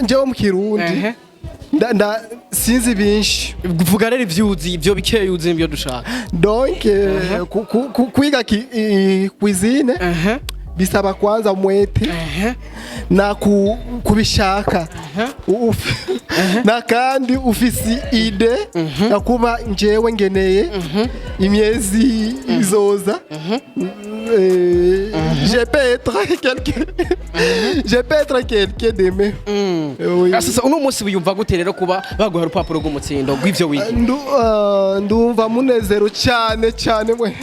njewe mu Kirundi nda sinzi binshi vuga rero ivyuzi ivyo bikeye uzi ibyo dushaka donc kwiga cuisine bisaba kwanza umwete na kubishaka na kandi ufise ide na kuba njewe ngeneye imyezi izoza je peux être quelqu'un d'aimé. Sasa uno munsi wiyumva gute rero kuba baguha urupapuro rw'umutsindo rw'ivyo wiga? Ndumva munezero cyane mwe.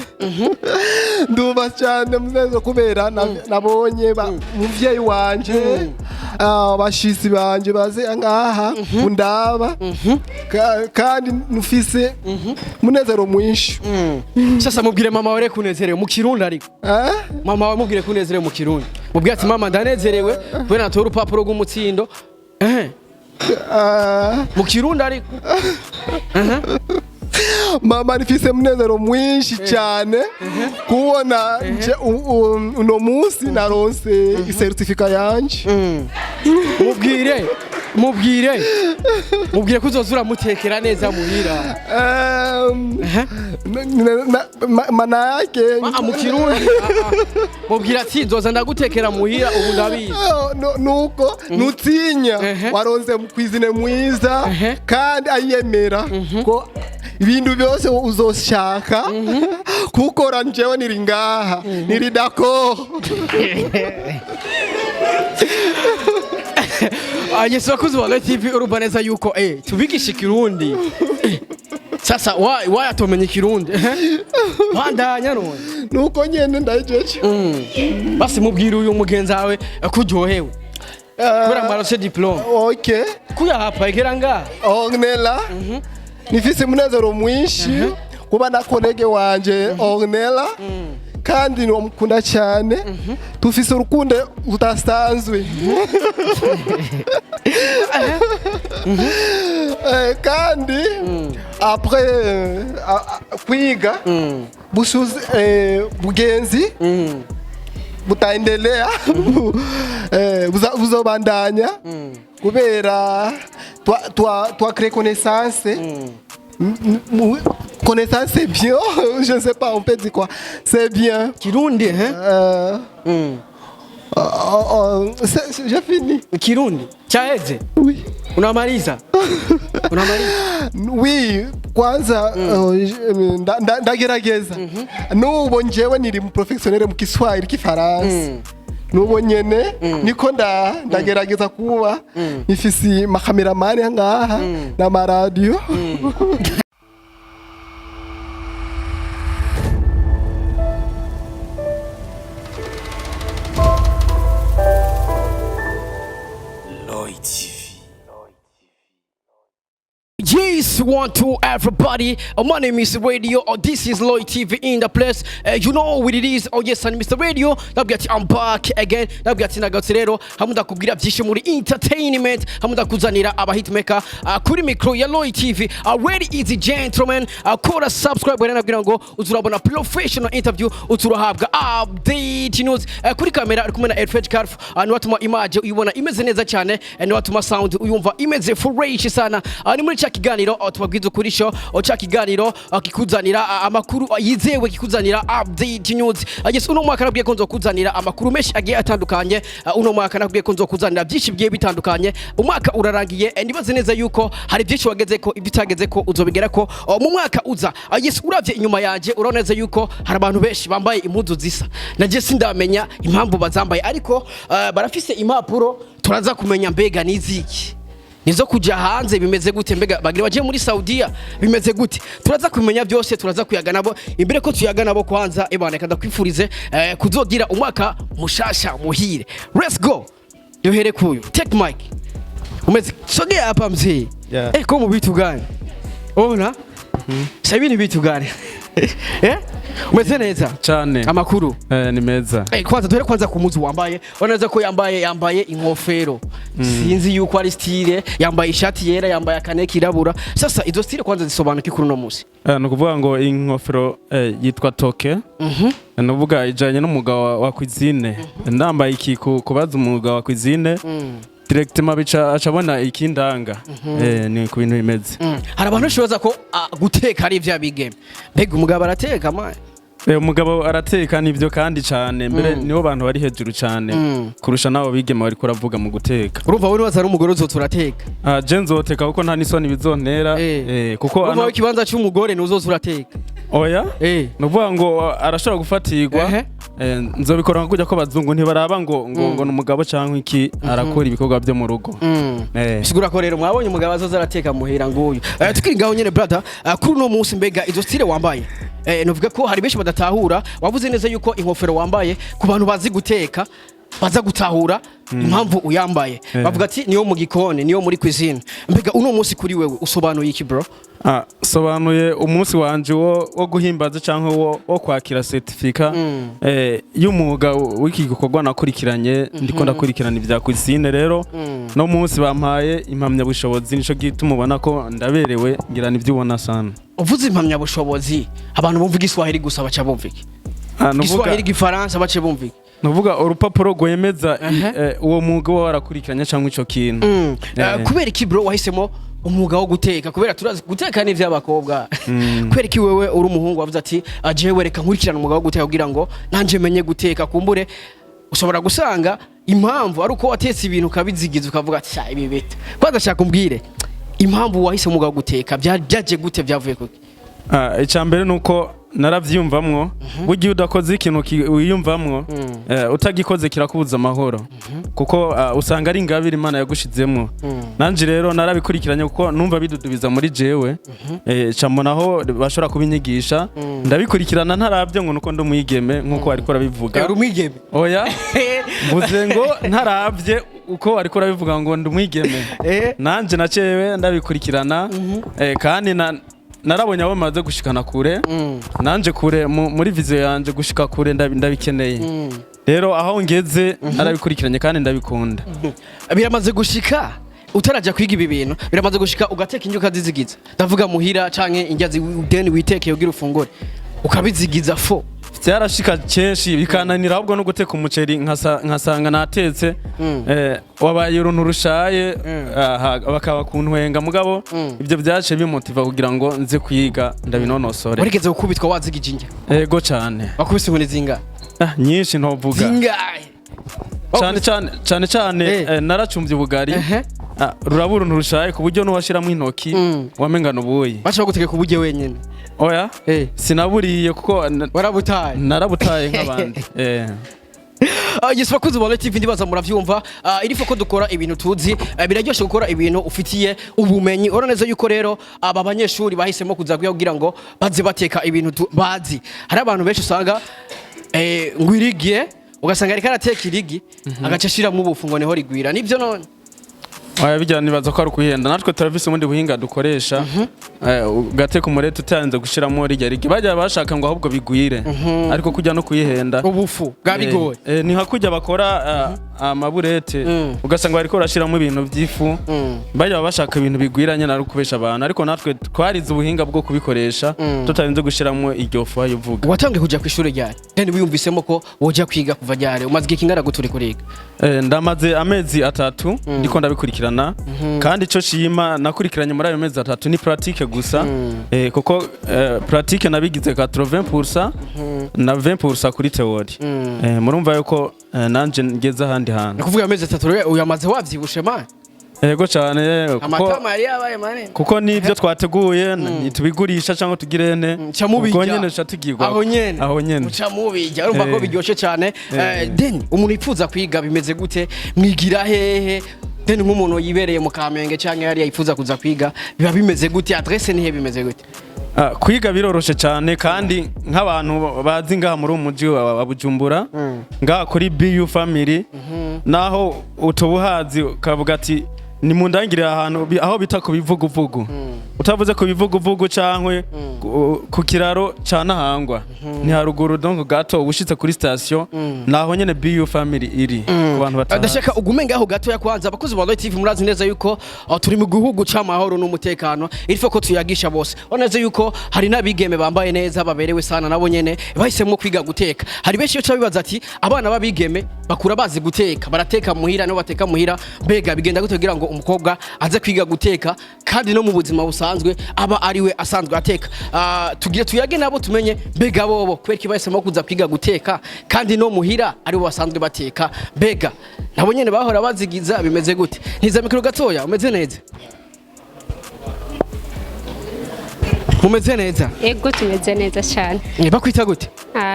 Ndumva cyane munezero kubera nabonye muvyeyi wanje abashitsi banje baze ngaha kundaba kandi nufise munezero mwinshi. Sasa mubwire mama ware kunezerewe mu Kirundi ariko mama wawe mubwire kunezerewe mu Kirundi mubwire ati mama ndanezerewe kubera natora urupapuro rw'umutsindo mu Kirundi ariko mama nifise munezero mwinshi cyane kubona uno munsi naronse certificate yanje. mubwire kuzozura mutekera neza muhira mana yake mu Kirundi mubwire ati nzoza ndagutekera muhira ubu ndabizi nuko nutinya waronse mu cuisine mwiza kandi ayemera ko ibintu byose uzoshaka kukora njewe niri ngaha niri d'accord. Yesu wakuzi wa TV urumva neza yuko tubigisha Kirundi. Sasa wayatomenye Kirundi bandanya none nuko nyene ndajeje. Basi mubwire uyu mugenzi wawe kuryohewe kura marose diplome. Okay kuya hapa igera nga Ornella nifise munezero mwinshi kuba na kolege wanje Ornella kandi nomukunda cyane tufise urukundo rutasanzwe kandi après kwiga bugenzi butaendelea buzobandanya kubera toi créer connaissance. Connaissance c'est bien, je ne sais pas, on peut dire quoi, c'est bien. Kirundi, j'ai fini. Kirundi, chaheze? Oui. Unamaliza? Oui, kwanza ndagerageza. Nubo njewe niri mu professionnel mu Kiswahili kifaransa. Nubo nyene niko ndagerageza kuba ifisi makameramani ngaha na maradio. Yes, 1, 2, everybody. My name is Radio. This is Lloyd TV in the place. You know what it is. Oh yes, and Mr. Radio. I'm back again. Nagatero. Hamuda kugira byinshi muri entertainment. Hamuda kuzanira aba hitmaker kuri micro ya Lloyd TV. Already easy gentlemen. Kora subscribe bwana nabwira ngo uzurabona professional interview uturahabwa update news. Kuri kamera ari kumwe na Elfred Carf. Niwatuma image uyibona imeze neza cyane. Niwatuma sound uyumva imeze fresh sana. Ni muri kiganiro tubabwiza kuri show ocha kiganiro kikuzanira amakuru yizewe kikuzanira update news. Yes, uno mwaka nabwiye ko nzokuzanira amakuru menshi agiye atandukanye. Uno mwaka nabwiye ko nzokuzanira byinshi bigiye bitandukanye. Umwaka urarangiye ndibaze neza yuko hari byinshi wageze ko ibitageze ko uzobigera ko mu mwaka uza. Yes, uravye inyuma yaje uroneza yuko hari abantu benshi bambaye impuzu zisa. Naje sindamenya impamvu bazambaye ariko barafise impapuro turaza kumenya mbega niziki nizo kuja hanze bimeze gute mbega bagira baje muri Saudiya bimeze gute turaza kumenya byose turaza kuyaga nabo imbere ko tuyaga nabo kwanza ebane kada kwifurize kuzogira umwaka mushasha muhire. Let's go yohere kuyu take mic umeze sogea hapa mzee ko mu bitu gani ona sabini bitu gani umeze neza cyane amakuru ni meza kwanza dore kwanza ku muzi wambaye oneza ko yambaye inkofero sinzi yuko ari style yambaye ishati yera yambaye akane kirabura. Sasa izo style kwanza zisobanuka kuri no musi no kuvuga ngo inkofero yitwa toke nuvuga ijanye n'umwuga wa cuisine ndambaye iki kubaza umwuga wa cuisine directement bica acabona ikindanga ni ku bintu bimeze. Hari abantu bishoboza ko guteka ari ivya bigeme. Mbega umugabo arateka man. Umugabo arateka nivyo kandi cyane mbere nibo bantu bari hejuru cyane kurusha nabo bigeme bari kuravuga mu guteka. Urumva wari waza n'umugore uzoturateka. Je nzoteka kuko nta nisoni bizontera kuko urumva ikibanza cy'umugore nuzoturateka. Oya nuvuga ngo arashobora gufatirwa nzobikora kujya ko bazungu ntibaraba ngo numugabo cyangwa iki arakora ibikorwa byo mu rugo. Sigura ko rero mwabonye umugabo azoza arateka muhira nguyu. Tukiringaho nyene brother kuri no munsi mbega izo style wambaye nuvuga ko hari benshi badatahura wavuze neza yuko inkofero wambaye ku bantu bazi guteka baza gutahura impamvu uyambaye bavuga ati niyo mu gikoni niyo muri cuisine mbega uno munsi kuri wewe usobanuye iki bro? Sobanuye umunsi wanje wo guhimbaza canke wo kwakira certificat y'umwuga w'iki gikorwa nakurikiranye ndiko ndakurikirana ivya cuisine rero no munsi bampaye impamya bushobozi nico gituma ubona ko ndaberewe ngira nivyo ubona sana. Uvuze impamya bushobozi abantu bumva igiswahili gusa baca bumva iki? Igiswahili gifaransa baca bumva iki? Nuvuga urupapuro gwemeza uwo mwuga warakurikiranye cyangwa ico kintu. Kubera iki bro wahisemo umwuga wo guteka kubera turazi guteka ni vy'abakobwa kubera iki wewe uri umuhungu wavuze ati ajewe reka nkurikirana umwuga wo guteka kugira ngo nanje menye guteka kumbure ushobora gusanga impamvu ari uko watetse ibintu kabizigiza ukavuga ati ibi bita kwanza shaka umbwire impamvu wahise umwuga wo guteka byaje gute byavuye kuki? Icambere nuko naravyumvamwo bugiye udakoze ikintu wiyumvamwo utagikoze kirakubuza amahoro kuko usanga ari ingabire Imana yagushizemo. Nanje rero narabikurikiranye kuko numva bidudubiza muri jewe camonaho bashobora kubinyigisha ndabikurikirana ntaravye ngo nuko ndumwigeme nkuko ariko arabivuga. Ari umwigeme? Oya mvuze ngo ntaravye uko ariko arabivuga ngo ndumwigeme nanje nacewe ndabikurikirana kandi narabonye abo maze gushikana kure nanje kure muri vision yanje gushika kure ndabikeneye rero aho ngeze narabikurikiranye kandi ndabikunda. Biramaze gushika utaraja kwiga ibi bintu biramaze gushika ugateka injuka zizigiza ndavuga muhira canke injazi deni witekeye ugira ufungure ukabizigiza fo byarashika kenshi bikananira ahubwo no guteka umuceri nkasanga natetse wabaye uruntu rushaye bakaba kuntwenga mugabo ibyo byace bimotiva kugira ngo nze kwiga ndabinonosore. Warigeze gukubitwa wazigije injya? Yego cyane. Wakubise inkoni zingahe? Nyinshi ntovuga. Zingahe? cyane naracumbye ubugari ruraba uruntu rushaye ku buryo n'uwashiramo intoki wamengana ubuyi. Bacha gutegeka ubuje wenyene? Oya sinaburiye kuko warabutaye. Narabutaye nk'abandi. Yes bakuzi wa TV ndibaza muravyumva irifo ko dukora ibintu tuzi biraryoshe gukora ibintu ufitiye ubumenyi uraneza yuko rero aba banyeshuri bahisemo kuza kugira ngo baze bateka ibintu bazi. Hari abantu benshi usanga ngwirigiye ugasanga ari karateka irigi agacashira mu bufungo neho rigwira nivyo none. Aya bijyana nibaza ko ari kuhenda natwe turavise ubundi buhinga dukoresha gateka umurete utanze gushiramo rigi bajya bashaka ngo ahubwo bigwire ariko kujya no kuyihenda ubufu gabigoye ni hakujya bakora amaburete ugasanga bari ko rashiramo ibintu by'ifu bajya bashaka ibintu bigwiranye na rukubesha abantu ariko natwe twarize ubuhinga bwo kubikoresha tutarinze gushiramo iryo fu yuvuga. Watangiye kujya ku ishuri ryari kandi wiyumvisemo ko woja kwiga kuva ryari umaze kingana guturi kuriga? Ndamaze amezi 3 ndiko ndabikurikira kandi ico shima nakurikiranye muri ayo mezi 3 ni pratique gusa kuko pratique nabigize 80% na 20% kuri theory murumva yuko nanje ngeze ahandi hantu. Kuvuga amezi 3 uyamaze wavyibushe man? Yego cyane amatama yari yabaye manene kuko nivyo twateguye nitubigurisha cyangwa tugirene ubwo nyene catugirwa aho nyene uca mubijya urumva ko biryoshe cyane. Then umuntu yifuza kwiga bimeze gute mwigira hehe then nk'umuntu yibereye mu Kamenge cyangwa yari yifuza kuza kwiga biba bimeze gute adresse nihe bimeze gute? Kwiga biroroshe cyane kandi nk'abantu bazi ngaha muri umuji wa Bujumbura ngaha kuri BU family naho utobuhazi kavuga ati ni mundangire ahantu aho bita ku bivuguvugu utavuze ku bivuguvugu cankwe ku kiraro ca Nahangwa ni haruguru donc gato ushitse kuri station naho nyene BU family iri ku bantu batanu ndashaka ugume ngaho gato ya kwanza abakozi ba Light TV murazi neza yuko turi mu gihugu c'amahoro n'umutekano ilifo ko tuyagisha bose onaze yuko hari nabigeme bambaye neza baberewe sana nabo nyene bahisemo kwiga guteka hari benshi cyo bibaza ati abana babigeme bakura bazi guteka barateka muhira no bateka muhira mbega bigenda gute kugira ngo umukobwa aze kwiga guteka kandi no mu buzima busanzwe aba ariwe asanzwe ateka tugiye tuyage nabo tumenye mbega bobo kubera kibahisemo kuza kwiga guteka kandi no muhira aribo basanzwe bateka mbega nabo nyene bahora bazigiza bimeze gute ntiza mikro gatoya umeze neza mumeze neza Ego tumeze neza cyane. Bakwita gute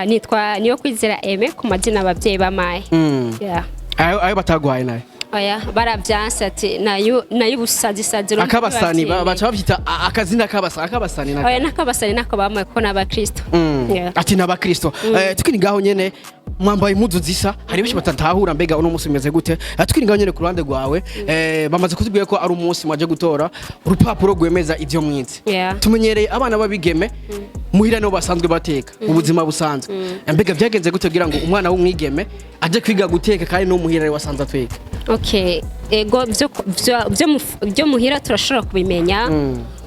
Nitwa niyo kwizera Aime ku mazina abavyeyi bamaye. Yeah. ayo batagwaye nayo Oya baravyanse ati nayo ubusazi saziro. akabasani baca bavyita akazina akabasani Oya nakabasani nako bamaye ko n'abakristo. ati n'abakristo tukiri ngaho nyene mwambaye impuzu zisa hari benshi batatahura mbega uno musi umeze gute tukiri ngaho nyene ku ruhande rwawe bamaze kutubwira ko ari umunsi mwaje gutora urupapuro rwemeza ivyo mwize tumenyereye abana babigeme muhira no basanzwe bateka ubuzima busanzwe mbega byagenze gute kugira ngo umwana w'umwigeme aje kwiga guteka kandi no muhira wasanzwe atweka Okay, ego byo muhira turashobora kubimenya.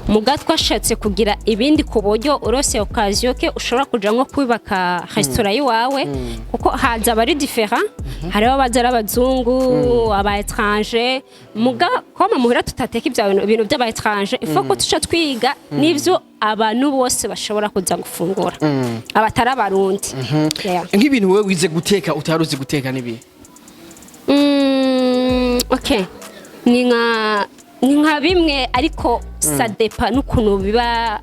Muga twashatse kugira ibindi ku buryo urose occasion ke ushobora kuja nko kwibaka restaurant yiwawe kuko haza bari different hari abazara abazungu aba étranger muga koma muhira tutateka ibintu by'aba étranger ifo ko tuca twiga nivyo abantu bose bashobora kuza gufungura abatari abarundi nk'ibintu wewe wize guteka utaruzi guteka nibi Okay, ni nka bimwe ariko sadepa n'ukuntu biba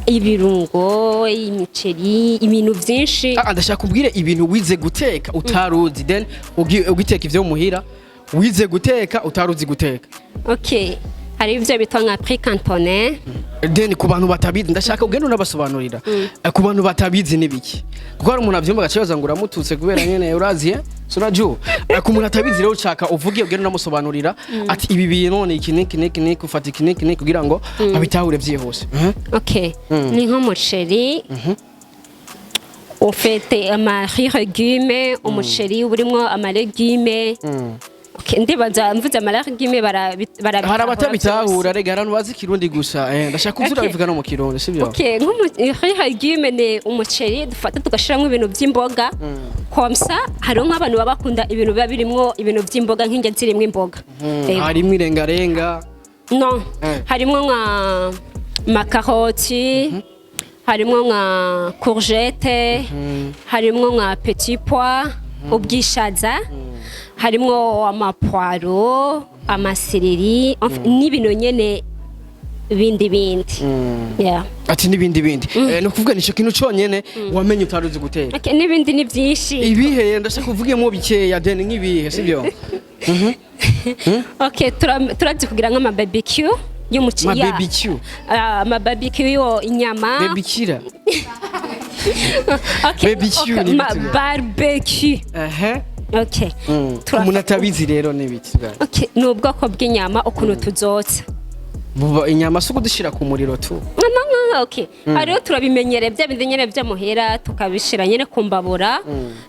ibirungo imiceri ibintu byinshi ndashaka kubwire ibintu wize guteka utaruzi then ugiteka ivyo muhira wize guteka utaruzi guteka. Okay, hari ivyo bitwa nka pré-cantonais then ku bantu batabizi ndashaka ugenda unabasobanurira ku bantu batabizi nibiki kuko hari umuntu avyumva gacibaza ngo uramututse kubera nyene uraziye suraju ku muntu atabizi rero ushaka uvuge ugenda unamusobanurira ati ibi bintu ni iki ufata iki kugira ngo abitahure vyihuse. Okay, ni nko muceri ufite ama légumes umuceri urimo ama légumes ndibaza mvuze amalarigime hari abatabitahura rega abantu bazi kirundi gusa ndashaka kuzura bivuga no mu kirundi sibyo. Okay, nk'umuceri ne umuceri dufata tugashiramo ibintu by'imboga komsa hari nk'abantu babakunda ibintu biba birimo ibintu by'imboga nk'inge zirimo imboga harimo irengarenga no harimo nka makaroti harimo nka courgette harimo nka petit pois ubwishaza harimo amapwaro amasereri n'ibintu nyene bindi ati n'ibindi no kuvuga nico kintu cyonyene wamenye utaruzi guteka. Okay, n'ibindi ni byinshi ibihe ndashaka kuvugemo bikeya den nk'ibihe sibyo. Okay, turazi kugira nk'ama barbecue y'umuceri ama barbecue yo inyama barbecue Okay, barbecue Okay. Umuntu atabizi rero n'ibiki bwa. Okay, ni ubwoko bw'inyama ukuntu tuzotsa. Inyama suko dushira ku muriro tu. Okay. Ariyo turabimenyere bya bindi nyene bya muhera tukabishira nyene kumbabura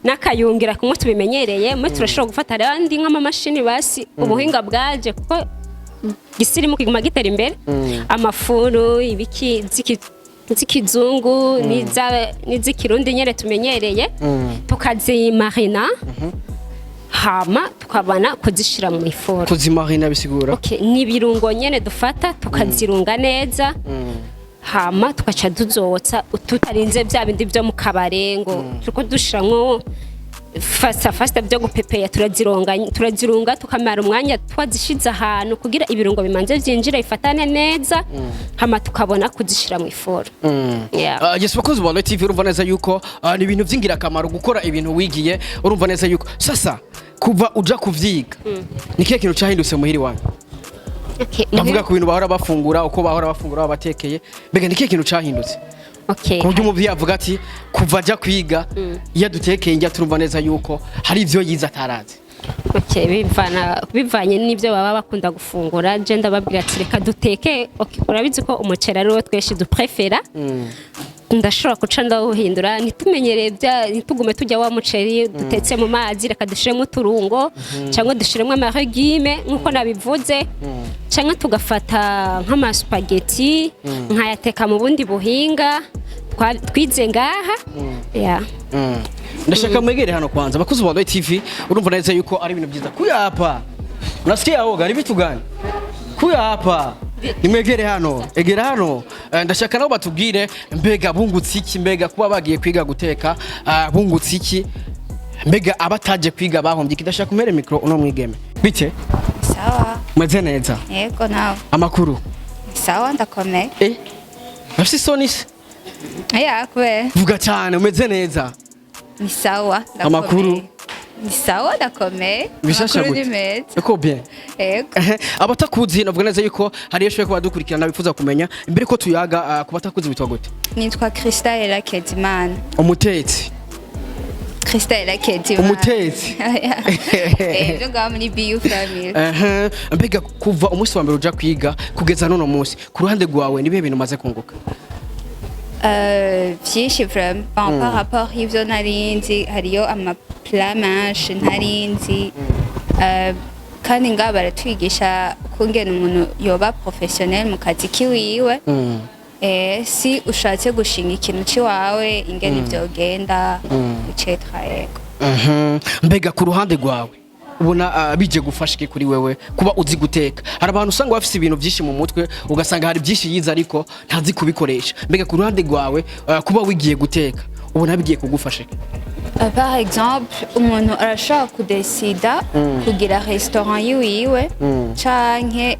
nakayungira kumwe tubimenyereye mwe turashobora gufata randi nk'ama mashini basi ubuhinga bwaje kuko gisirimu kiguma gitera imbere amafuru ibiki zikizungu nizikirundi nyene tumenyereye tukazimarina hama tukabana kuzishira mu ifuru kuzimarina bisigura. Okay, nibirungo nyene dufata tukazirunga neza hama tukaca duzotsa tutarinze bya bindi byo mu kabarengo tuko dushiramwo fasta byo gupepera turazirunga tukamara umwanya twazishiza ahantu kugira ibirungo bimanze byinjira ifatane neza hama tukabona kuzishira mu ifuru. Yes, bakozi ba Light TV urumva neza yuko ni ibintu byingira kamaro gukora ibintu wigiye urumva neza yuko sasa kuva uja kuvyiga ni kiye kintu cyahindutse muhiri wanyu. Okay, bavuga ku bintu bahora bafungura uko bahora bafungura babatekeye mbega ni kiye kintu cyahindutse. Okay, ku buryo umuvyi avuga ati kuva aja kwiga iyo dutekeye njya turumva neza yuko hari ivyo yiza atarazi. Okay, bivanye n'ibyo baba bakunda gufungura je ndababwira ati reka duteke. Okay, urabizi ko umuceri ari wo twese duprefera. Ndashobora kuca ndawuhindura ntitumenyereye ntitugume tujya wa muceri dutetse mu mazi, reka dushiremo uturungo cyangwa dushiremo amaregime nk'uko nabivuze, cyangwa tugafata nk'amaspaghetti nkayateka mu bundi buhinga twize ngaha. Ndashaka mwegere hano kwanza bakuzi wa TV, urumva neza yuko ari ibintu byiza kuyapa. Unasikia woga ari bitu gani? Kuyapa. Nimwegere hano, egera hano. Ndashaka nabo batubwire mbega bungutse iki, mbega kuba bagiye kwiga guteka, bungutse iki, mbega abataje kwiga bahombye iki. Ndashaka kumere micro uno mwigeme. Bite? Sawa. Mweze neza? Yego nawe. Amakuru? Sawa ndakomeye. Nafisi sonisi? Kwe. Vuga cyane umeze neza? Ni sawa ndakomeye. Amakuru? Ni sawa ndakomeye. Bishasha Amakuru gute? ni meza. Eko bien. Yego. Abatakuzi navuga neza yuko hari yeshoye kuba dukurikirana bifuza kumenya imbere ko tuyaga ku batakuzi bitwa gute? Nitwa Christelle Kedimana. Umutetsi. Christelle Kedimana. Umutetsi. Byo ngaho muri BU family. Mbega kuva umunsi wa mbere uja kwiga kugeza none munsi ku ruhande rwawe nibihe bintu maze kunguka? Byinshi vraiment par rapport y'ivyo narinzi hariyo amapla menshi ntarinzi, kandi ngaho baratwigisha kungena umuntu yoba professionnel mu kazi kiwiwe. Si ushatse gushinga ikintu ciwawe ingene vyogenda ucetra. Yego. Mbega ku ruhande rwawe ubona bije gufasha iki kuri wewe kuba uzi guteka? Hari abantu usanga bafise ibintu byinshi mu mutwe ugasanga hari byinshi yiza ariko ntazi kubikoresha. Mbega ku ruhande rwawe kuba wigiye guteka ubona bigiye kugufasha iki? Par exemple umuntu arashaka kudesida kugira restaurant yiwiwe canke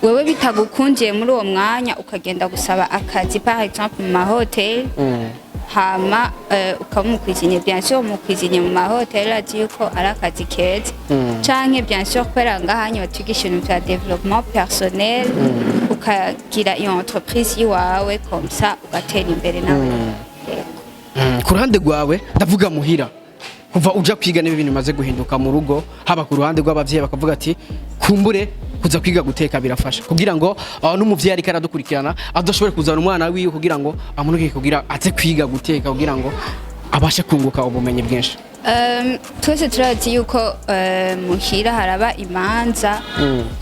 wewe bitagukundiye muri uwo mwanya ukagenda gusaba akazi par exemple mu mahoteli, hama ukamukwizinye bien sûr mukwizinye mu mahoteli ati yuko ari akazi keza, canke bien sûr kubera ngahanye batugisha ibintu vya développement personnel ukagira iyo entreprise yiwawe comme ça ugatera imbere nawe. Ku ruhande rwawe ndavuga muhira kuva uja kwiga n'ibintu bimaze guhinduka mu rugo, haba ku ruhande rw'abavyeyi bakavuga ati kumbure kuza kwiga guteka birafasha kugira ngo n'umuvyeyi ariko aradukurikirana adoshobore kuzana umwana wiwe kugira ngo amunuke kugira aze kwiga guteka kugira ngo abashe kunguka ubumenyi bwinshi. Twese turazi yuko muhira haraba imanza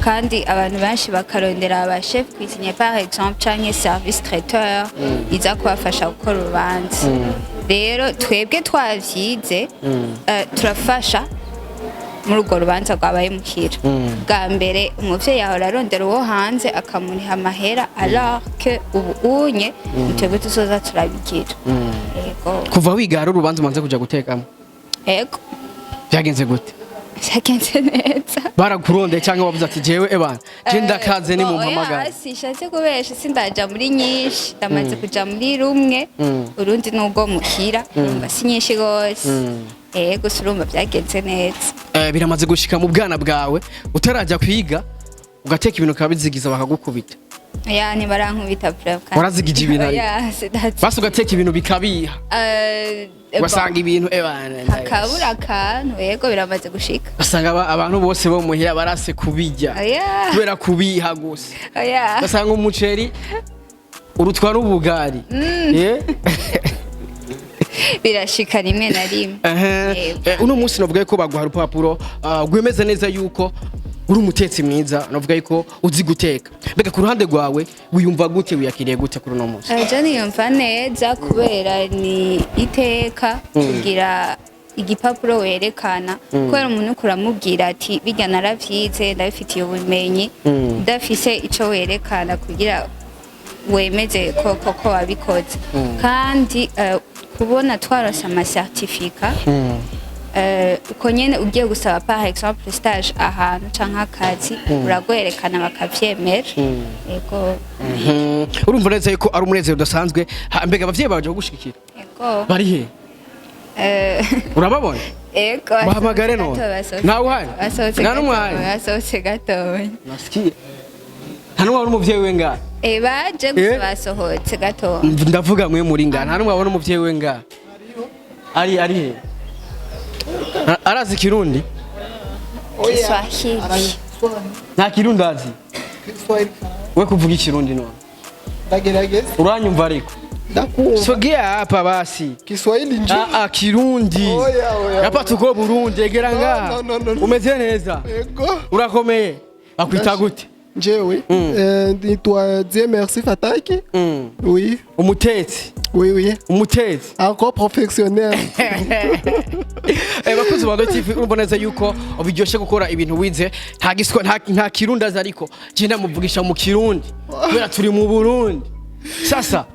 kandi abantu benshi bakarondera aba chef cuisinier par exemple canke service traiteur iza kubafasha gukora urubanza. Rero twebwe twavyize turafasha muri urwo rubanza rwabaye muhira. Bwa mbere umuvyeyi yahora arondera uwo hanze akamuniha amahera alors que ubu unye twebwe tuzoza turabigira. Yego. Kuva wiga hari urubanza umanze kuja gutekamo? Yego. Byagenze gute? Byagenze neza. Barakurondeye cyangwa bavuze ati jewe ebana je ndakaze ni mu mpamagara? Sishatse kubesha sindaja muri nyinshi, ndamaze kuja muri rumwe urundi nubwo muhira urumva si nyinshi gose. Yego surumva byagenze neza. Biramaze gushika mu bwana bwawe utarajya kwiga ugateka ibintu kabizigiza bakagukubita? Ni barankubita bravo. Warazigije ibintu ari? Basi ugateka ibintu bikabiha? Wasanga ibintu ebana hakabura kantu. Yego biramaze gushika. Basanga abantu bose bo muhira barase kubijya kubera kubiha gusa. Basanga umuceri urutwa n'ubugari. Birashika rimwe na rimwe. Uno munsi navuga ko baguha urupapuro gwemeza neza yuko uri umutetsi mwiza, navuga yuko uzi guteka. Mbega ku ruhande rwawe wiyumva gute, wiyakiriye gute kuri uno munsi? Je niyumva neza kubera ni iteka kugira igipapuro werekana kubera umuntu kuramubwira ati bijya naravyize ndabifitiye ubumenyi, udafise ico werekana kugira wemeze ko wabikoze. Kandi kubona twarose ama certificat uko nyene ugiye gusaba par exemple stage ahantu canke akazi uragwerekana bakavyemera. Yego. Urumva neza yuko ari umunezero udasanzwe. Mbega abavyeyi baje gushikira? Yego. Bari he? Urababona? Yego. Bahamagare none. Nawe uhari? Nta n'umwe ahari? Basohotse gatoya. Nasikiye. Nta n'umwe wabona umuvyeyi we ngaha? Baje gusa basohotse gatoya. Ndavuga mwe muri ngaha. Nta n'umwe wabona umuvyeyi we ngaha? Ari he? Arazi Kirundi? Kiswahili. Nta Kirundi azi. Kiswahili. We kuvuga Ikirundi none. Ndagerageza. Uranyumva ariko? Ndakumva. Sogea hapa basi. Kiswahili nje. Kirundi. Oya. Hapa tuko Burundi, egera nga. No. Umeze neza? Ego. Urakomeye? Bakwita gute? Njewe. Nitwa Dieu merci Fataki. Oui. Umutetsi. Oui. Umutetsi. Encore professionnel. Bakuzi ba TV uruboneza yuko ubiryoshe gukora ibintu wize nta Kirundi azi ariko je ndamuvugisha mu Kirundi kubera turi mu Burundi sasa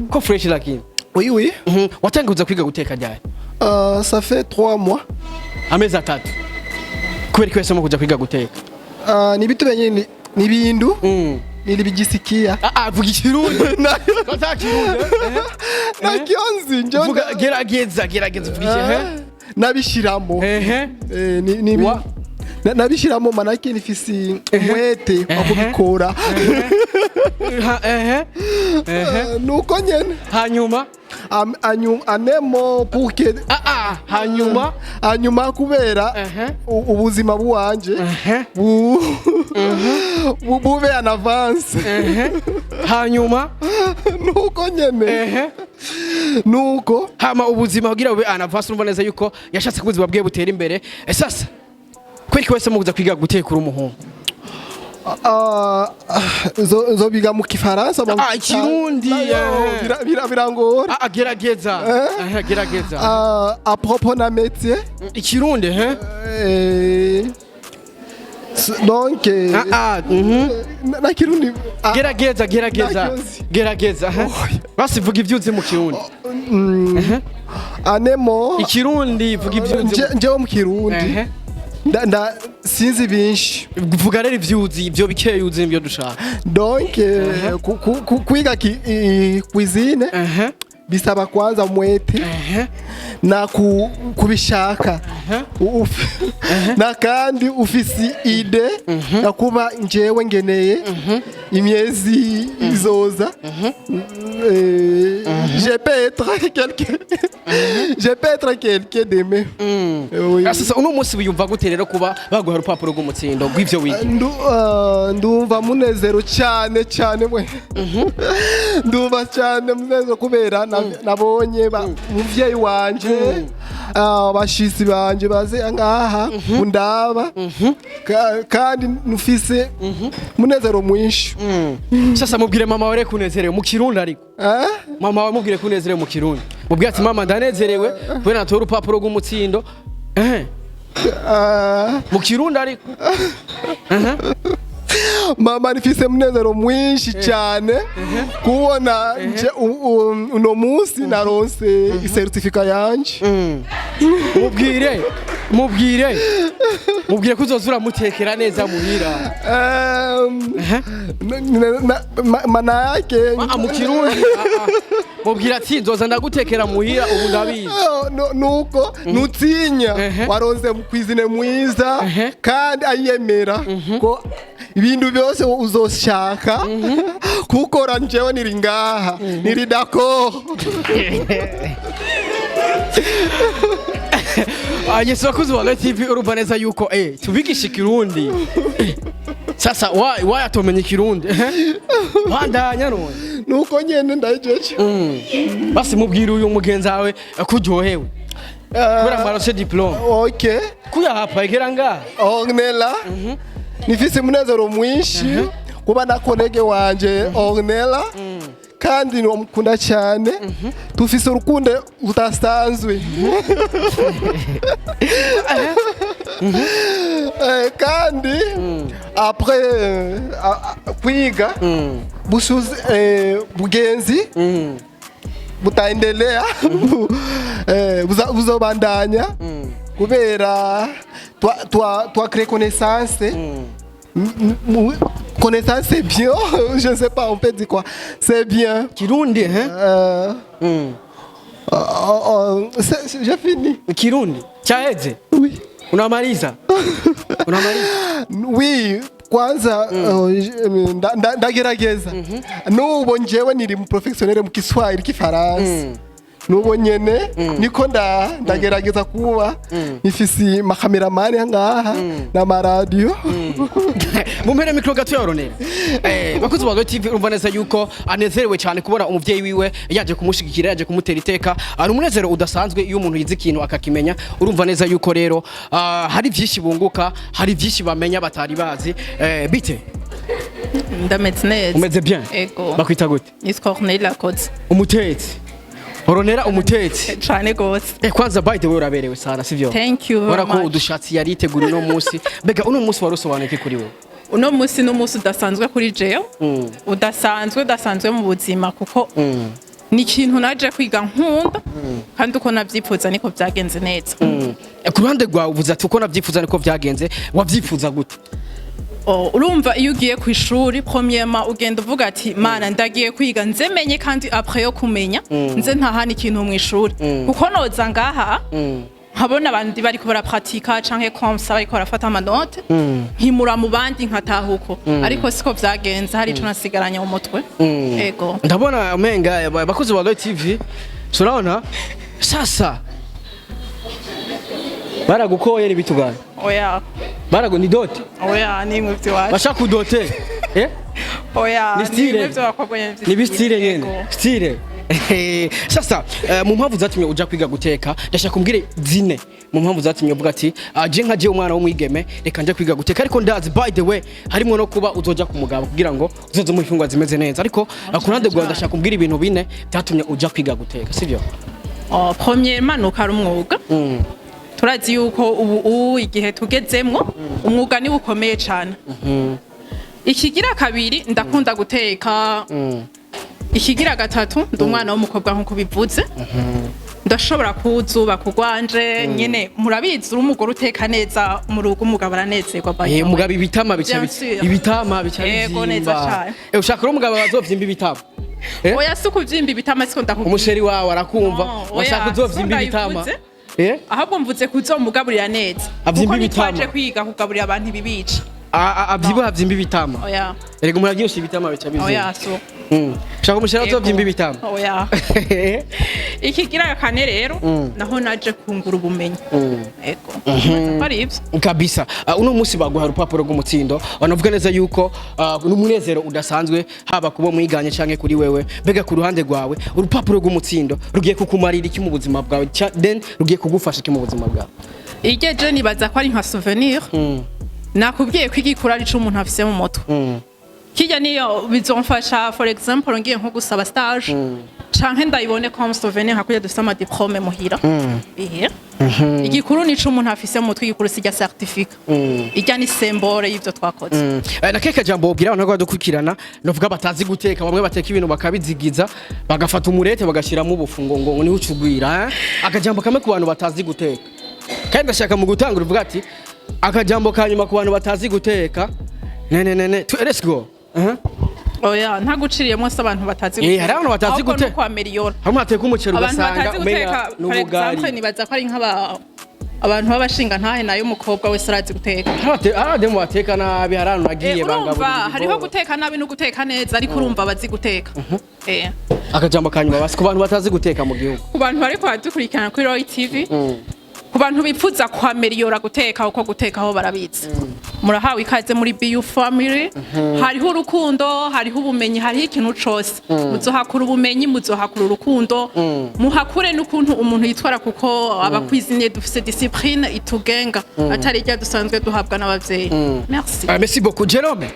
ko fresh lakini Oui. watanguza kwiga guteka ryari Ça fait 3 mois. amezi 3 kubera ko yasoma kuja kwiga guteka Ni bitu benye ni bindu nilibijisikia vuga Ikirundi nta Kirundi na kionzi njo vuga gerageza vugishe nabishiramo nabishiramo manake nifisi umwete wa kubikora nuko nyene hanyuma anemo puke hanyuma kubera ubuzima buwanje bube en avance hanyuma nuko nyene nuko hama ubuzima kugira bube en avance urumva neza yuko yashatse kubuzima bwe butera imbere sasa kwiki wese muguza kwiga gutekura umuhungu biga mu Kifaransa Ikirundi birangora gerageza à propos na métier Ikirundi donc na Kirundi gerageza basi vuga ivyuzi mu Kirundi anemo Ikirundi vuga ivyuzi nje mu Kirundi sinzi binshi vuga rero ivyuzi ivyo bikeye uzi ibyo dushaka donc kwiga cuisine bisaba kwanza umwete na kubishaka na kandi ufisi ide ya kuba njewe ngeneye imyezi izoza je peux être quelqu'un d'aimé. Sasa uno munsi wiyumva gute rero kuba baguha urupapuro rw'umutsindo rw'ivyo wiga ndumva munezero cyane mwe ndumva cyane munezero kubera nabonye muvyeyi wanje abashisi banje baze ngaha undaba kandi nufise munezero mwinshi. Sasa mubwire mama ware kunezerewe mu Kirundi ariko mama wa mubwire kunezerewe mu Kirundi mubwire ati mama ndanezerewe kubera natora urupapuro rw'umutsindo mu Kirundi ariko mama nifise munezero mwinshi cyane kubona uno munsi naronse certificat yanje. mubwire ko uzozura mutekera neza muhira mana yake mu Kirundi mubwire ati nzoza ndagutekera muhira ubu ndabizi nuko nutinya waronse kwizine mwiza kandi ayemera ko ibintu byose uzoshaka kukora njewe niri ngaha niri d'accord. Yesu wakuzi wa TV urumva neza yuko tubigisha Kirundi sasa wayatomenye Kirundi bandanya none nuko nyene ndajeje basi mubwire uyu mugenzi wawe kuryohewe kubera marose diplome okay kuya hapa igera nga Ornella nifise munezero mwinshi kuba na kolege wanje Ornella kandi nomukunda cyane tufise urukundo utasanzwe kandi après kwiga bugenzi butaendelea buzobandanya kubera toi créer connaissance. Connaissance c'est bien, je ne sais pas, on peut dire quoi. C'est bien. Kirundi, j'ai fini. Kirundi, chaheze? Oui. Unamaliza? Oui, kwanza ndagerageza. N'ubu njewe niri mu professionnel mu Kiswahili Kifaransa. nubo nyene niko ndagerageza kuba ifisi makameramani ngaha na maradio mumpere mikro gato yoronera bakuzi ba TV urumva neza yuko anezerewe cyane kubona umuvyeyi wiwe yaje kumushigikira yaje kumutera iteka ari umunezero udasanzwe iyo umuntu yize ikintu akakimenya urumva neza yuko rero hari vyinshi bunguka hari vyinshi bamenya batari bazi bite ndameze neza umeze bien ego bakwita gute nitwa Corneille Lakoze umutetsi oronera umutetsi cyane gose kwanza by the way uraberewe sana sivyo thank you very much much udushatsi yari itegura no munsi bega uno munsi warusobanuye kuri wewe uno munsi n'umunsi udasanzwe kuri jewe udasanzwe mu buzima kuko ni ikintu naje kwiga nkunda kandi uko navyifuza niko byagenze neza ku ruhande rwawe uvuze ati uko navyifuza niko byagenze wavyifuza gute urumva iyo ugiye ku ishuri premièrement ugenda uvuga ati mana ndagiye kwiga nzemenye kandi après yo kumenya nze ntahana ikintu mu ishuri kuko noza ngaha nkabona abandi bariko barapratika canke komsa bariko barafata amanote nkimura mu bandi nkatahuko ariko siko vyagenze hari ico nasigaranya mu mutwe ego ndabona umenga bakozi ba TV turaona sasa baragukoye ni bitugana oya ni dote oya ni mwivyo wacu bashaka kudote oya ni style ni bistire nyene style sasa mu mpamvu zatumye uja kwiga guteka ndashaka kumbwire zine mu mpamvu zatumye uvuga ati je nkaje umwana w'umwigeme reka nje kwiga guteka ariko ndazi by the way harimo no kuba uzoja ku mugabo kugira ngo uzoze mu ifungwa zimeze neza ariko ku ruhande rwawe ndashaka kumbwira ibintu bine byatumye uja kwiga guteka sivyo premièrement nuko ari umwuga turazi yuko ubu igihe tugezemwo umwuga ni ukomeye cyane ikigira kabiri ndakunda guteka ikigira gatatu ndi umwana w'umukobwa nkuko bivuze ndashobora kuzuba kugwanje nyene murabizi uri umugore uteka neza mu rugo umugabo aranezerwa bayo umugabo ibitama bica yego neza cyane ushaka ro umugabo bazovyimba ibitama oya suku vyimba ibitama siko ndakubwira umusheri wawe arakumva washaka uzovyimba ibitama ahubwo mvuze kuzomugaburira neza avyimba ibitama ibitama kuko kwiga kugaburira abantu ibibica avyibuha vyimba ibitama oya erega muravyinshi ibitama bica bizi oya so ushaka umusheri azovyimba ibitama oya ikigira kane rero naho naje kungura ubumenyi ego parivyo kabisa uno munsi baguha urupapuro rw'umutsindo banavuga neza yuko n'umunezero udasanzwe haba kubo mwiganye canke kuri wewe bega ku ruhande rwawe urupapuro rw'umutsindo rugiye kukumarira iki mu buzima bwawe then rugiye kugufasha iki mu buzima bwawe igeje nibaza ko ari nka souvenir nakubwiye kwigikura ari cyo umuntu afise mu mutwe kijya niyo bizomfasha for example ngiye nko gusaba stage canke ndayibone comme souvenir hakuye dufite ama diplome muhira bihe igikuru nico umuntu afise mu mutwe igikuru sijya certificat ijya ni symbole y'ivyo twakoze na keke jambo ubwira abantu badukurikirana novuga batazi guteka bamwe bateka ibintu bakabizigiza bagafata umurete bagashiramo ubufungo ngo ni ucugwira akajambo kamwe ku bantu batazi guteka kandi ndashaka mu gutangura uvuga ati akajambo kanyuma ku bantu batazi guteka let's go oya ntaguciriyemo se abantu batazi guteka hari abantu batazi guteka kwa Meliora hamwe ateka umuceri ugasanga umenya n'ubugari nibaza ko ari abantu babashinga ntahe nayo umukobwa wese arazi guteka demo bateka nabi harano nagiye bangabura hariho guteka nabi no guteka neza ariko urumva bazi guteka akajambo kanyuma basi ku bantu batazi guteka mu gihugu ku bantu bari kwadukurikirana kuri Roy TV ku bantu bipfuza kwa Meliora guteka uko guteka aho barabizi murahawe ikaze muri BU family hariho urukundo hariho ubumenyi hariho ikintu cose muzohakura ubumenyi muzohakura urukundo muhakure n'ukuntu umuntu yitwara kuko abakwiziniye dufise discipline itugenga atari rya dusanzwe duhabwa n'abavyeyi merci beaucoup Jerome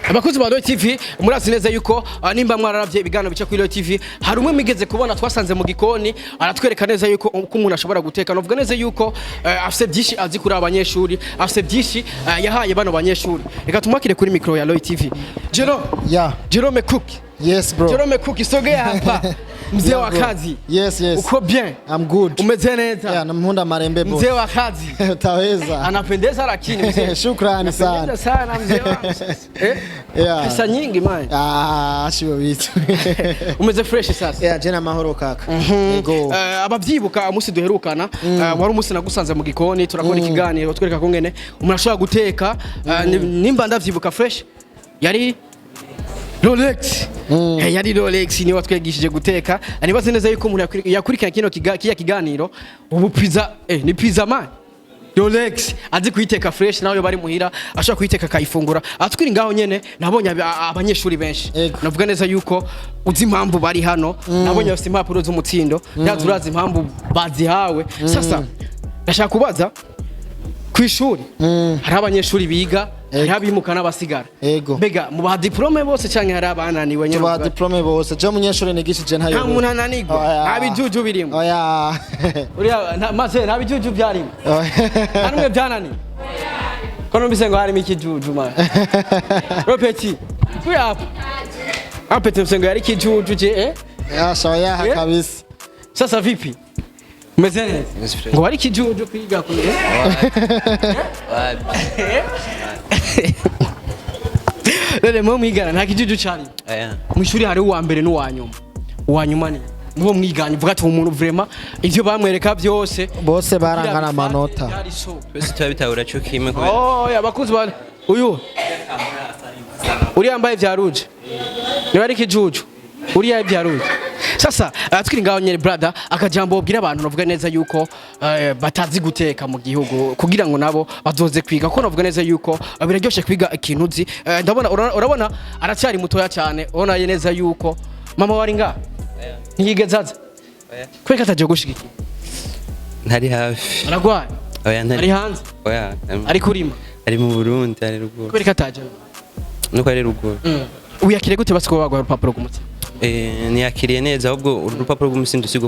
abakozi ba Roy TV murazi neza yuko nimba mwararavye ibigano bice kuri Roy TV hari umwe migeze kubona twasanze mu gikoni aratwereka neza yuko umuntu ashobora guteka novuga neza yuko afise byinshi azi kuri abanyeshuri afise byinshi yahaye bano banyeshuri reka tumakire kuri micro ya Roy TV Jerome Cook yes bro Jerome Cook sogea hapa mzee wa kazi yes uko bien I'm good umeze neza namhunda marembe boss mzee wa kazi utaweza anapendeza lakini mzee shukrani sana sana mzee wa pesa nyingi man shibo bitu umeze fresh sasa jena mahoro kaka yego abavyibuka umunsi duherukana wari umunsi nagusanze mu gikoni turakora ikiganiro twereka ko ngene umuntu ashobora guteka nimba ndavyibuka fresh yari Rolex yari Rolex niwe watwegishije guteka anibaze neza yuko umuntu yakurikirana kino kiya kiganiro ubu pizza ni pizza man Rolex azi kuyiteka fresh nawe bari muhira ashaka kuyiteka kayifungura atwiri ngaho nyene nabonye abanyeshuri benshi navuga neza yuko uzi impamvu bari hano nabonye bafite impapuro z'umutsindo urazi impamvu bazihawe sasa ndashaka kubaza kwishuri hari abanyeshuri biga hari abimuka n'abasigara mbega mu ba diplome bose canke hari abananiwe nyene ba diplome bose je munyeshuri nigishije ntayo nta muntu ananigwa nta bijuju birimo oya uriya maze nta bijuju byarimo namwe byanani kono mbise ngo harimo ikijuju man ropeti kuyapo apete msengo yari kijuju je yasha kabisa sasa vipi umeze neza ngo wari kijuju kwiga kure rero mu mwigana nta kijuju cyari mu ishuri hari uwa mbere n'uwanyuma uwanyuma ni mubo mwiganye uvuga ati umuntu vraiment ivyo bamwereka byose bose barangana amanota twese turabitahura cyo kimwe kubera yabakuzi ba uyu uri yambaye vya rouge ni wari kijuju uri yambaye vya rouge sasa twiri ngaho nyene brother akajambo bobwira abantu navuga neza yuko batazi guteka mu gihugu kugira ngo nabo bazoze kwiga ko navuga neza yuko biraryoshe kwiga ikintu uzi ndabona urabona aracyari mutoya cyane ubona neza yuko mama wari nga ntiyigezaza kweka ataje gushigiki ntari hafi aragwaye oya ntari hanze oya ari kurima ari mu Burundi ari ruguru kweka ataje nuko ari ruguru uyakire gute basiko bagwa urupapuro rw'umutima niyakiriye neza ahubwo urupapuro rw'umusindo sigo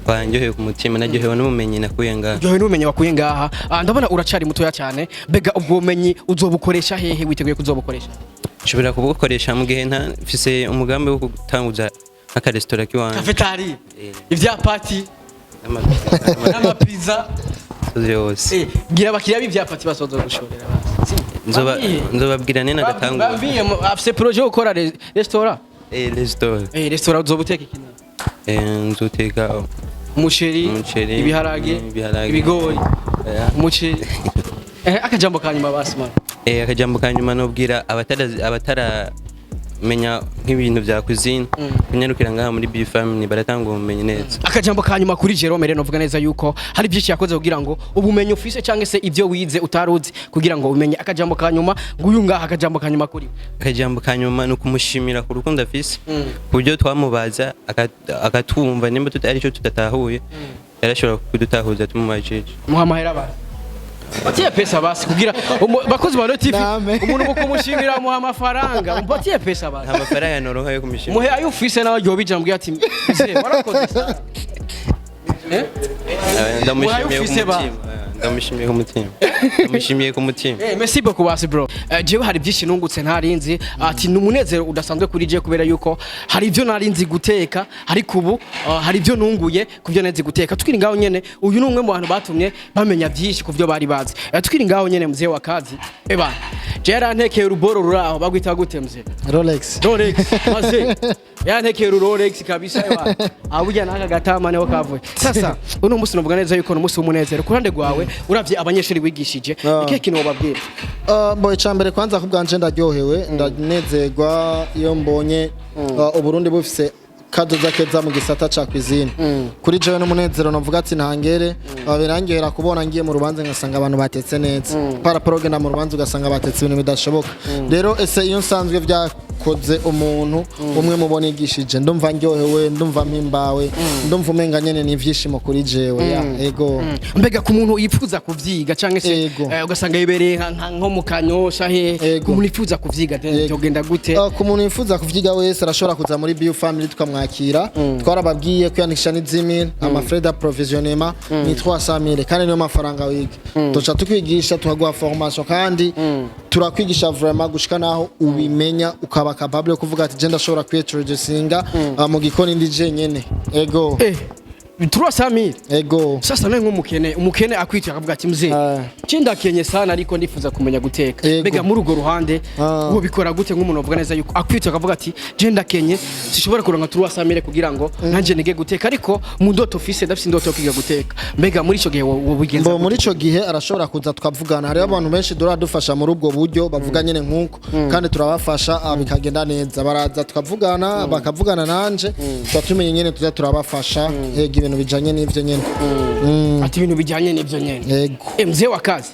rwanjyoheye ku mutima naryohewe n'ubumenyi nakuye ngaha ryohewe n'ubumenyi wakuye ngaha ndabona uracari mutoya cyane mbega ubwo bumenyi uzobukoresha hehe witeguye kuzobukoresha nshobora kubukoresha mu gihe mfise umugambi wo gutanguza nk'akaresitora kiwanje kafetari ivya pati n'amapizza yose gira abakiriya b'ivya pati basozo gushorera nzobabwira nene nagatangura bambiye afise projet yo gukora restaurant restaurant uzobuteka iki nzoteka umuceri ibiharage ibigori umuceri akajambo kanyuma basima akajambo kanyuma nobwira abatara menya nk'ibintu vya cuisine kunyarukira ngaha muri B family baratanga ubumenyi neza akajambo kanyuma kuri Jerome rero novuga neza yuko hari byinshi yakoze kugira ngo ubumenyi ufise canke se ivyo wize utaruzi kugira ngo umenye akajambo kanyuma nguyu ngaha akajambo kanyuma kuri akajambo kanyuma no kumushimira ku rukundo afise kubyo twamubaza akatumva nimba tutari cyo tudatahuye yarashobora kudutahuza tumubajije muhamahera ba Mpatie pesa basi kugira bakozi ba TV umuntu bukumushimira muha amafaranga mpatie pesa basi amafaranga noroha yo kumishimira muhe ayo ufise nawe ryo bijambwe ati ese warakoze ndamushimiye ku mutima merci beaucoup basi bro jewe hari byinshi nungutse ntarinzi ati numunezero udasanzwe kuri je kubera yuko hari ivyo narinzi guteka hari kubu hari ivyo nunguye kuvyo nezi guteka twiri ngaho nyene uyu numwe mu bantu batumye bamenya byinshi kuvyo bari bazi twiri ngaho nyene muzee wa kazi eba je yarantekeye uruboro ruraho bagwita gute muzee Rolex maze yantekeye Rolex kabisa eba abuja naka gatama neho kavuye sasa uno musi novuga neza yuko no musi umunezero kurande gwawe uravye abanyeshuri wigishije iki kintu wababwira boy cyambere kwanza kubwanje ndaryohewe ndanezerwa iyo mbonye uburundi bufise kadoza keza mu gisata ca cuisine kuri jewe n'umunezero navuga ati ntangere birangera kubona ngiye mu rubanza ngasanga abantu batetse neza para program mu rubanza ugasanga batetse ibintu bidashoboka rero ese iyo nsanzwe vyakoze umuntu umwe mubona igishije ndumva ndyohewe ndumva mpimbawe ndumva umenga nyene n'ivyishimo kuri jewe ego mbega ku muntu yifuza kuvyiga canke se ugasanga yibereye nko mu kanyosha he ku muntu yifuza kuvyiga byogenda gute ku muntu yifuza kuvyiga wese arashobora kuza muri bio family tukamwakira twarababwiye kwiyandikisha n'izimil amafrais d'approvisionnement ni 300 000 kandi niyo mafaranga wiga tuca tukwigisha tuhaguha formation kandi turakwigisha vraiment gushika naho ubimenya ukaba capable yo kuvuga ati je ndashobora kwiintroducinga mu gikoni ndi je nyene ego 300,000 ego sasa nawe umukene akwita akavuga ati mzee cinda kenye sana ariko ndifuza kumenya guteka Ego. mbega muri urwo ruhande uwo bikora gute nk'umuntu uvuga neza yuko akwita akavuga ati genda kenye sishobora kuronka 300,000 kugira ngo nanje nige guteka ariko mu ndoto office ndafise indoto yo kwiga guteka mbega muri ico gihe wo bigenza Mbo muri ico gihe arashobora kuza tukavugana hari abantu benshi duradufasha muri ubwo buryo bavuga nyene nkuko kandi turabafasha bikagenda neza baraza tukavugana bakavugana nanje twatumenye nyene tuza turabafasha ibintu bijanye n'ivyo nyene ati ibintu bijanye n'ivyo nyene yego mzee wa kazi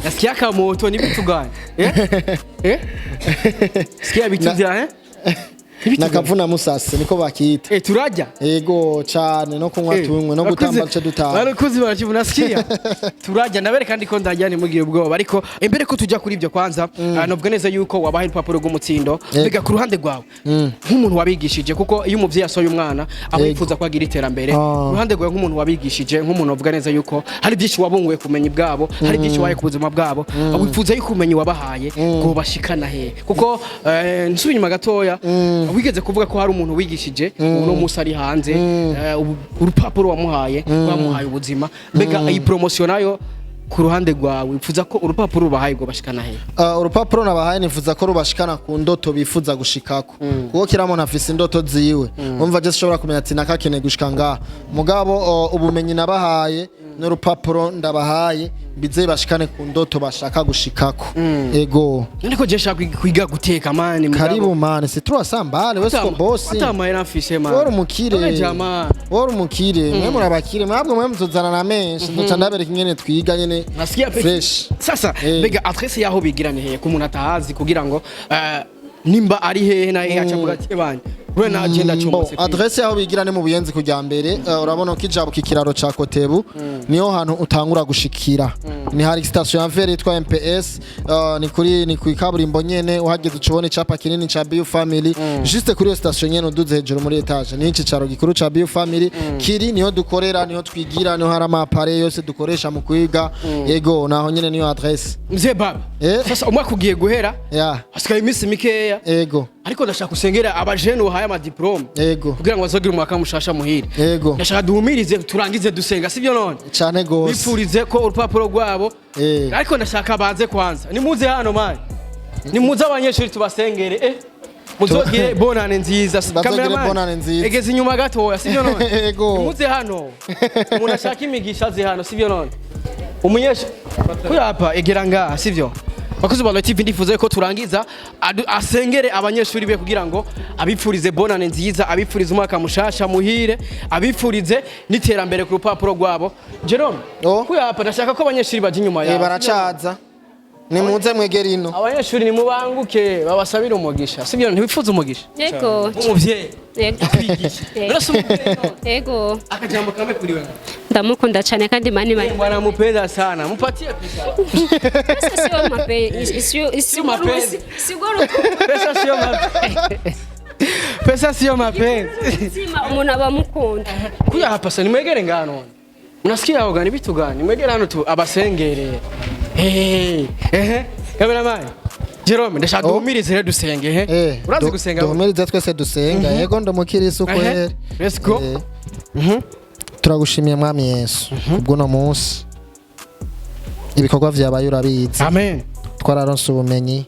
nasikia kama moto ni vitu gani sikia vitu vya nakavuna musase niko bakita turajya yego cyane no kunywa tunywe no gutamba cyo dutaha barakuzi barakibuna sikia turajya nabere kandi ko ndajyane mugiye ubwoba ariko imbere ko tujya kuri ibyo kwanza novuga neza yuko wabaye urupapuro rw'umutsindo biga ku ruhande rwawe nk'umuntu wabigishije kuko iyo umuvyeyi asoye umwana abifuza kwagira iterambere ruhande rwawe nk'umuntu wabigishije nk'umuntu wavuga neza yuko hari byinshi wabunguye kumenya ibwabo hari byinshi waye ku buzima bwabo wifuza yuko umenya wabahaye ngo bashikana he kuko nsubinyuma gatoya wigeze kuvuga ko hari umuntu wigishije uno musi ari hanze urupapuro wamuhaye ubuzima mbega iyi promotion nayo ku ruhande rwawe wifuza ko urupapuro rubahaye ngo bashikana he urupapuro nabahaye nifuza ko rubashikana ku ndoto bifuza gushikako kuko kiramo nafise indoto ziwe umva je shobora kumenya ati nakakene gushika ngaha mugabo ubumenyi nabahaye n'urupapuro ndabahaye bize bashikane ku ndoto bashaka gushikako ego ndiko je shaka kwiga guteka mani karibu mani si 300 wese ko boss atamahera mfise mani wori umukire mwe murabakire mwabwo mwe muzozana na menshi ndoca ndabereka ingene twiga nyene fresh sasa bega adresse yaho bigirane he ku muntu atahazi kugira ngo nimba ari hehe na hehe acavuga ati banye Rena agenda cyomose. Adresse yaho bigirane mu buyenzi kujya mbere urabona ko ijabo kikiraro ca Kotebu niyo hantu utangura gushikira. Ni hari station ya Vere yitwa MPS ni kuri kaburimbo nyene uhageze ucubone capa kinini ca Bio Family juste kuri iyo station nyene uduze hejuru muri etage ni cicaro gikuru ca Bio Family kiri niho dukorera niho twigira niho hari amapare yose dukoresha mu kwiga yego naho nyene niyo adresse. Mzee baba sasa umwaka ugiye guhera hasigaye iminsi mikeya yego ariko ndashaka kusengera abajene uhaye ama diplome yego kugira ngo bazogire umwaka mushasha muhire yego ndashaka duhumirize turangize dusenga sivyo none cyane gose bipfurize ko urupapuro rwabo ariko ndashaka baze kwanza nimuze hano manje nimuze abanyeshuri tubasengere muzogire bonane nziza cameraman egeze inyuma gato sivyo none nimuze hano umuntu ashaka imigisha ze hano sivyo none umunyesha kuyapa egera ngaha sivyo Bakozi ba TV ndifuza ko turangiza asengere abanyeshuri be kugira ngo abipfurize bonane nziza abipfurize umwaka mushasha muhire abipfurize niterambere ku rupapuro rwabo Jerome kuyapa ndashaka ko abanyeshuri baje inyuma yawe baracaza nimuze mwegera ino abanyeshuri nimubanguke babasabira umugisha sibyo ntibifuza umugisha yego umuvyeyi yego yego akajambo kamwe kuri wewe ndamukunda cyane kandi mani bwana mupenda sana mupatie pesa sio mapenzi sio mapenzi sigoro pesa sio mapenzi pesa sio mapenzi umuntu abamukunda kuya hapa sasa nimwegere ngano unasikia hao gani vitu gani mwegere hano tu abasengere cameraman Jerome ndashaka duhumirize rero dusenge urazi gusenga duhumirize twese dusenga yego ndamukirisa uko here let's go turagushimiye mwami Yesu ubwo no munsi ibikorwa vyabaye urabizi amen twararonse ubumenyi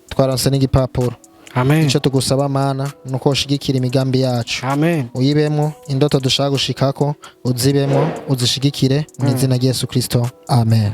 twaronse n'igipapuro amen ico tugusaba mana nuko ushigikira imigambi yacu amen uyibemo indoto dushaka gushikako uzibemo uzishigikire mu izina rya Yesu Kristo amen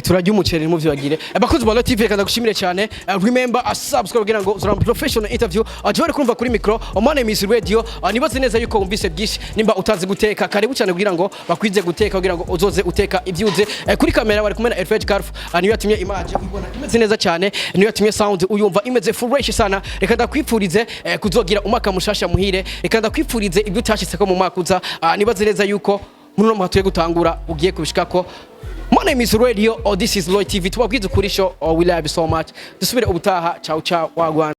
turajya umuceri mu vyagire abakozi ba TV kandi gushimire cyane remember subscribe kugira ngo uzura professional interview ajore kumva kuri micro my name is radio nibaze neza yuko umvise byinshi nimba utazi guteka karibu cyane kugira ngo bakwize guteka kugira ngo uzoze uteka ibyuze kuri kamera bari kumena Elfred Carf niyo yatumye image ubona imeze neza cyane niyo yatumye sound uyumva imeze fresh sana reka ndakwipfurize kuzogira umwaka mushasha muhire reka ndakwipfurize ibyo utashitse ko mu makuza nibaze neza yuko muno mwatuye gutangura ugiye kubishikako. My name is Radio, or this is Lloyd TV. Tubabwiza kuri show, we love you so much. Dusubire ubutaha, ciao ciao, wagwan.